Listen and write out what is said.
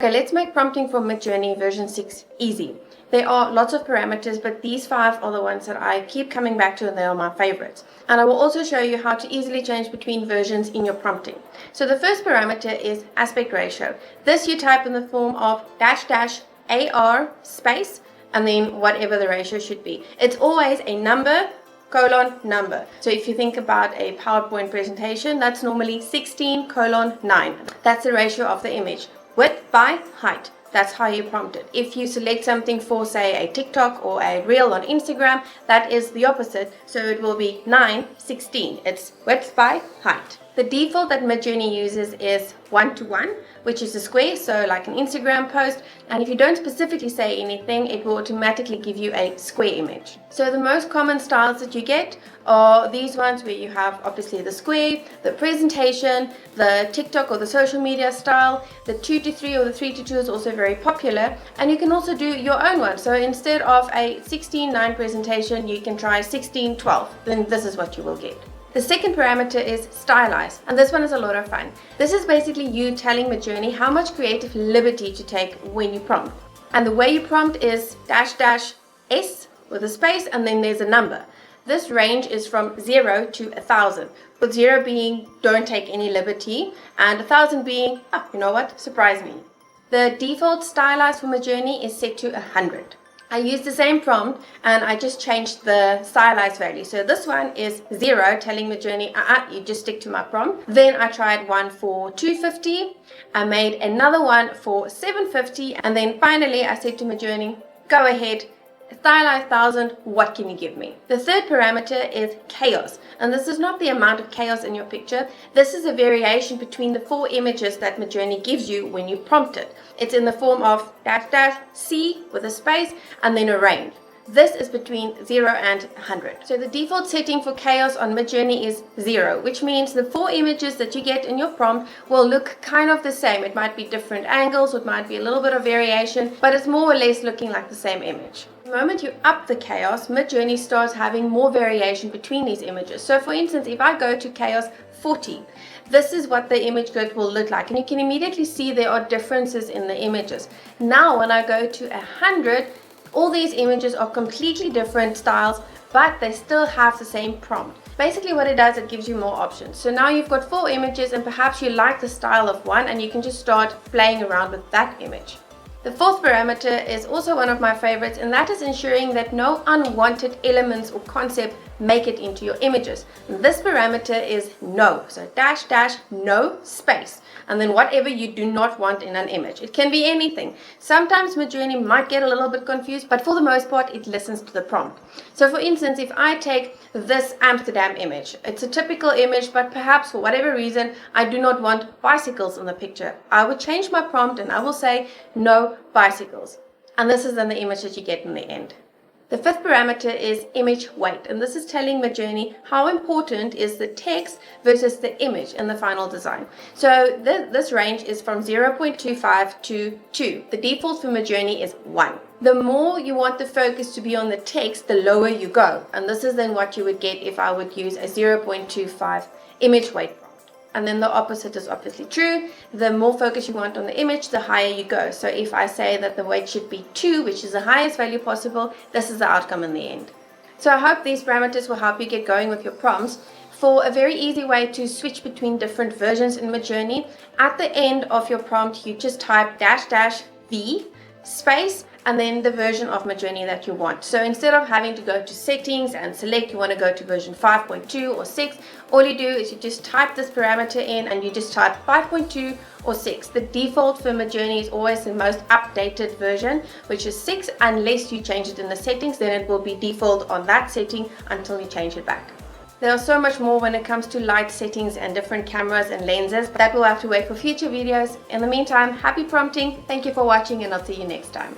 Okay, let's make prompting for Midjourney version 6 easy. There are lots of parameters, but these 5 are the ones that I keep coming back to and they are my favorites. And I will also show you how to easily change between versions in your prompting. So the first parameter is aspect ratio. This you type in the form of --AR space and then whatever the ratio should be. It's always a number, number. So if you think about a PowerPoint presentation, that's normally 16:9. That's the ratio of the image. Width by height. That's how you prompt it. If you select something for, say, a TikTok or a reel on Instagram, that is the opposite. So it will be 9:16. It's width by height. The default that Midjourney uses is 1:1, which is a square, so like an Instagram post. And if you don't specifically say anything, it will automatically give you a square image. So the most common styles that you get are these ones where you have obviously the square, the presentation, the TikTok or the social media style. The 2:3 or the 3:2 is also very popular. And you can also do your own one. So instead of a 16:9 presentation, you can try 16:12. Then this is what you will get. The second parameter is Stylize, and this one is a lot of fun. This is basically you telling Midjourney how much creative liberty to take when you prompt. And the way you prompt is --S with a space and then there's a number. This range is from 0 to 1,000, with 0 being don't take any liberty and 1,000 being, you know what, surprise me. The default Stylize for Midjourney is set to 100. I used the same prompt and I just changed the Stylize value. So this one is 0, telling Midjourney, you just stick to my prompt. Then I tried one for 250. I made another one for 750. And then finally I said to Midjourney, go ahead, Stylize 1,000, what can you give me? The third parameter is chaos. And this is not the amount of chaos in your picture. This is a variation between the 4 images that Midjourney gives you when you prompt it. It's in the form of --C with a space and then a range. This is between 0 and 100. So the default setting for chaos on Midjourney is 0, which means the 4 images that you get in your prompt will look kind of the same. It might be different angles, it might be a little bit of variation, but it's more or less looking like the same image. The moment you up the chaos, Midjourney starts having more variation between these images. So for instance, if I go to chaos 40, this is what the image grid will look like. And you can immediately see there are differences in the images. Now when I go to 100, all these images are completely different styles, but they still have the same prompt. Basically what it does, it gives you more options. So now you've got 4 images and perhaps you like the style of one and you can just start playing around with that image. The fourth parameter is also one of my favorites, and that is ensuring that no unwanted elements or concept make it into your images. And this parameter is no. So --no space. And then whatever you do not want in an image. It can be anything. Sometimes Midjourney might get a little bit confused, but for the most part, it listens to the prompt. So for instance, if I take this Amsterdam image, it's a typical image, but perhaps for whatever reason, I do not want bicycles in the picture. I would change my prompt and I will say no bicycles. And this is then the image that you get in the end. The fifth parameter is image weight, and this is telling Midjourney how important is the text versus the image in the final design. So this range is from 0.25 to 2. The default for Midjourney is 1. The more you want the focus to be on the text, the lower you go. And this is then what you would get if I would use a 0.25 image weight. And then the opposite is obviously true. The more focus you want on the image, the higher you go. So if I say that the weight should be 2, which is the highest value possible, this is the outcome in the end. So I hope these parameters will help you get going with your prompts. For a very easy way to switch between different versions in Midjourney, at the end of your prompt, you just type --V space and then the version of Midjourney that you want. So instead of having to go to settings and select you want to go to version 5.2 or 6, all you do is you just type this parameter in and you just type 5.2 or 6. The default for Midjourney is always the most updated version, which is 6, unless you change it in the settings, then it will be default on that setting until you change it back. There are so much more when it comes to light settings and different cameras and lenses, but that will have to wait for future videos. In the meantime, happy prompting, thank you for watching, and I'll see you next time.